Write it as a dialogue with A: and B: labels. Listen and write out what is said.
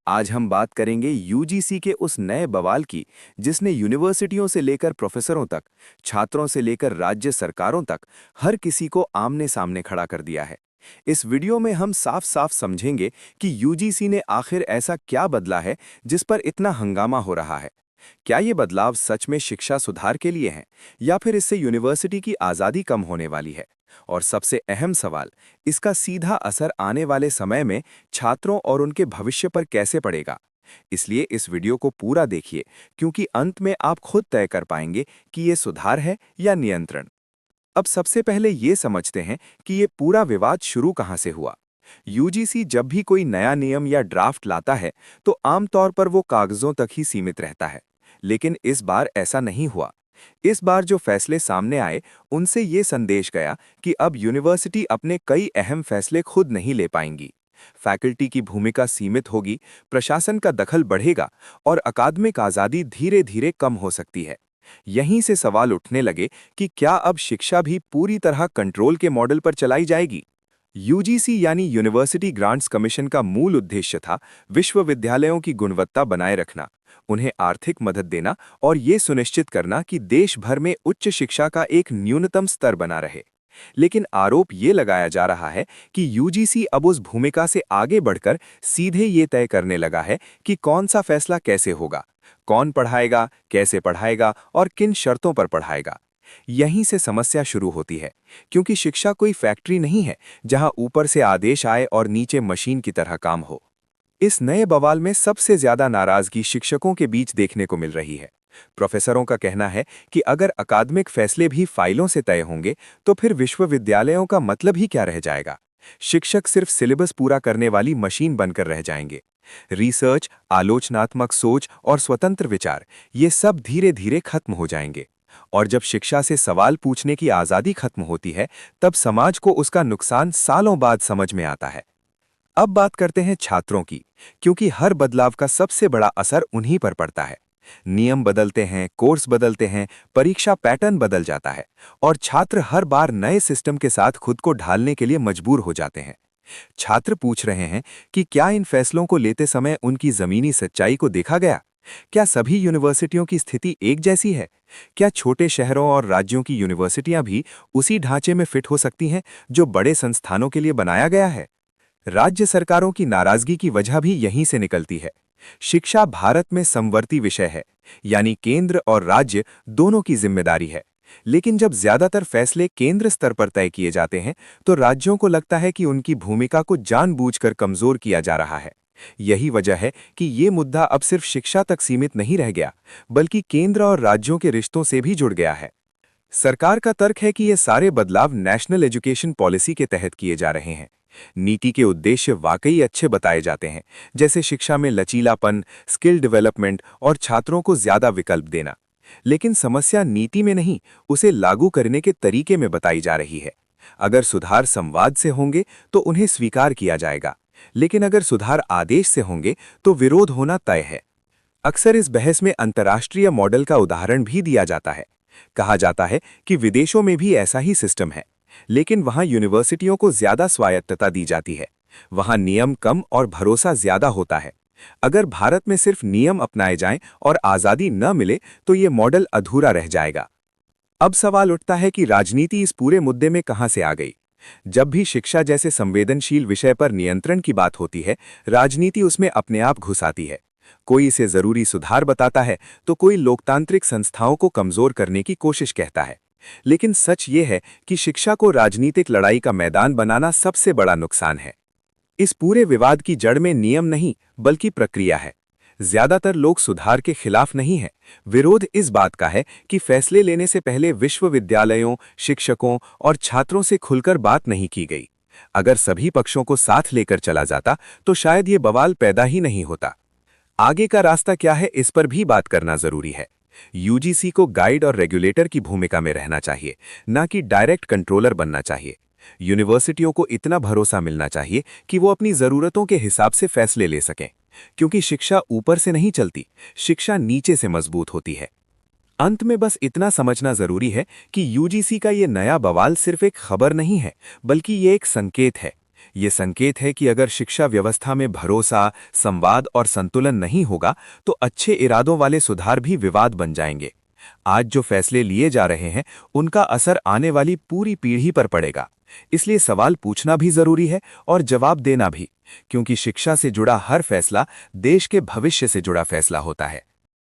A: आज हम बात करेंगे यूजीसी के उस नए बवाल की जिसने यूनिवर्सिटियों से लेकर प्रोफेसरों तक, छात्रों से लेकर राज्य सरकारों तक हर किसी को आमने सामने खड़ा कर दिया है। इस वीडियो में हम साफ साफ समझेंगे कि यूजीसी ने आखिर ऐसा क्या बदला है जिस पर इतना हंगामा हो रहा है। क्या ये बदलाव सच में शिक्षा सुधार के लिए हैं या फिर इससे यूनिवर्सिटी की आज़ादी कम होने वाली है? और सबसे अहम सवाल, इसका सीधा असर आने वाले समय में छात्रों और उनके भविष्य पर कैसे पड़ेगा? इसलिए इस वीडियो को पूरा देखिए, क्योंकि अंत में आप खुद तय कर पाएंगे कि ये सुधार है या नियंत्रण। अब सबसे पहले ये समझते हैं कि ये पूरा विवाद शुरू कहाँ से हुआ। यूजीसी जब भी कोई नया नियम या ड्राफ्ट लाता है तो आमतौर पर वो कागजों तक ही सीमित रहता है। लेकिन इस बार ऐसा नहीं हुआ। इस बार जो फैसले सामने आए, उनसे ये संदेश गया कि अब यूनिवर्सिटी अपने कई अहम फैसले खुद नहीं ले पाएंगी। फैकल्टी की भूमिका सीमित होगी, प्रशासन का दखल बढ़ेगा और अकादमिक आज़ादी धीरे धीरे कम हो सकती है। यहीं से सवाल उठने लगे कि क्या अब शिक्षा भी पूरी तरह कंट्रोल के मॉडल पर चलाई जाएगी। यूजीसी यानी यूनिवर्सिटी ग्रांट्स कमीशन का मूल उद्देश्य था विश्वविद्यालयों की गुणवत्ता बनाए रखना, उन्हें आर्थिक मदद देना और ये सुनिश्चित करना कि देश भर में उच्च शिक्षा का एक न्यूनतम स्तर बना रहे। लेकिन आरोप ये लगाया जा रहा है कि यूजीसी अब उस भूमिका से आगे बढ़कर सीधे ये तय करने लगा है कि कौन सा फैसला कैसे होगा, कौन पढ़ाएगा, कैसे पढ़ाएगा और किन शर्तों पर पढ़ाएगा। यहीं से समस्या शुरू होती है, क्योंकि शिक्षा कोई फैक्ट्री नहीं है जहां ऊपर से आदेश आए और नीचे मशीन की तरह काम हो। इस नए बवाल में सबसे ज्यादा नाराजगी शिक्षकों के बीच देखने को मिल रही है। प्रोफेसरों का कहना है कि अगर अकादमिक फैसले भी फाइलों से तय होंगे तो फिर विश्वविद्यालयों का मतलब ही क्या रह जाएगा। शिक्षक सिर्फ सिलेबस पूरा करने वाली मशीन बनकर रह जाएंगे। रिसर्च, आलोचनात्मक सोच और स्वतंत्र विचार, ये सब धीरे धीरे खत्म हो जाएंगे। और जब शिक्षा से सवाल पूछने की आज़ादी खत्म होती है, तब समाज को उसका नुकसान सालों बाद समझ में आता है। अब बात करते हैं छात्रों की, क्योंकि हर बदलाव का सबसे बड़ा असर उन्हीं पर पड़ता है। नियम बदलते हैं, कोर्स बदलते हैं, परीक्षा पैटर्न बदल जाता है और छात्र हर बार नए सिस्टम के साथ खुद को ढालने के लिए मजबूर हो जाते हैं। छात्र पूछ रहे हैं कि क्या इन फैसलों को लेते समय उनकी जमीनी सच्चाई को देखा गया? क्या सभी यूनिवर्सिटियों की स्थिति एक जैसी है? क्या छोटे शहरों और राज्यों की यूनिवर्सिटियां भी उसी ढांचे में फिट हो सकती हैं जो बड़े संस्थानों के लिए बनाया गया है? राज्य सरकारों की नाराजगी की वजह भी यहीं से निकलती है। शिक्षा भारत में समवर्ती विषय है, यानी केंद्र और राज्य दोनों की जिम्मेदारी है। लेकिन जब ज्यादातर फैसले केंद्र स्तर पर तय किए जाते हैं, तो राज्यों को लगता है कि उनकी भूमिका को जानबूझकर कमजोर किया जा रहा है। यही वजह है कि ये मुद्दा अब सिर्फ शिक्षा तक सीमित नहीं रह गया, बल्कि केंद्र और राज्यों के रिश्तों से भी जुड़ गया है। सरकार का तर्क है कि ये सारे बदलाव नेशनल एजुकेशन पॉलिसी के तहत किए जा रहे हैं। नीति के उद्देश्य वाकई अच्छे बताए जाते हैं, जैसे शिक्षा में लचीलापन, स्किल डेवलपमेंट और छात्रों को ज्यादा विकल्प देना। लेकिन समस्या नीति में नहीं, उसे लागू करने के तरीके में बताई जा रही है। अगर सुधार संवाद से होंगे तो उन्हें स्वीकार किया जाएगा, लेकिन अगर सुधार आदेश से होंगे तो विरोध होना तय है। अक्सर इस बहस में अंतर्राष्ट्रीय मॉडल का उदाहरण भी दिया जाता है। कहा जाता है कि विदेशों में भी ऐसा ही सिस्टम है, लेकिन वहां यूनिवर्सिटियों को ज्यादा स्वायत्तता दी जाती है। वहां नियम कम और भरोसा ज्यादा होता है। अगर भारत में सिर्फ नियम अपनाए जाएं और आजादी न मिले तो ये मॉडल अधूरा रह जाएगा। अब सवाल उठता है कि राजनीति इस पूरे मुद्दे में कहां से आ गई। जब भी शिक्षा जैसे संवेदनशील विषय पर नियंत्रण की बात होती है, राजनीति उसमें अपने आप घुस आती है। कोई इसे जरूरी सुधार बताता है तो कोई लोकतांत्रिक संस्थाओं को कमजोर करने की कोशिश कहता है। लेकिन सच ये है कि शिक्षा को राजनीतिक लड़ाई का मैदान बनाना सबसे बड़ा नुकसान है। इस पूरे विवाद की जड़ में नियम नहीं, बल्कि प्रक्रिया है। ज्यादातर लोग सुधार के खिलाफ नहीं हैं। विरोध इस बात का है कि फैसले लेने से पहले विश्वविद्यालयों, शिक्षकों और छात्रों से खुलकर बात नहीं की गई। अगर सभी पक्षों को साथ लेकर चला जाता तो शायद ये बवाल पैदा ही नहीं होता। आगे का रास्ता क्या है, इस पर भी बात करना जरूरी है। यूजीसी को गाइड और रेगुलेटर की भूमिका में रहना चाहिए, ना कि डायरेक्ट कंट्रोलर बनना चाहिए। यूनिवर्सिटियों को इतना भरोसा मिलना चाहिए कि वो अपनी जरूरतों के हिसाब से फैसले ले सकें, क्योंकि शिक्षा ऊपर से नहीं चलती, शिक्षा नीचे से मजबूत होती है। अंत में बस इतना समझना जरूरी है कि यूजीसी का ये नया बवाल सिर्फ एक खबर नहीं है, बल्कि ये एक संकेत है। ये संकेत है कि अगर शिक्षा व्यवस्था में भरोसा, संवाद और संतुलन नहीं होगा तो अच्छे इरादों वाले सुधार भी विवाद बन जाएंगे। आज जो फैसले लिए जा रहे हैं उनका असर आने वाली पूरी पीढ़ी पर पड़ेगा। इसलिए सवाल पूछना भी जरूरी है और जवाब देना भी, क्योंकि शिक्षा से जुड़ा हर फैसला देश के भविष्य से जुड़ा फैसला होता है।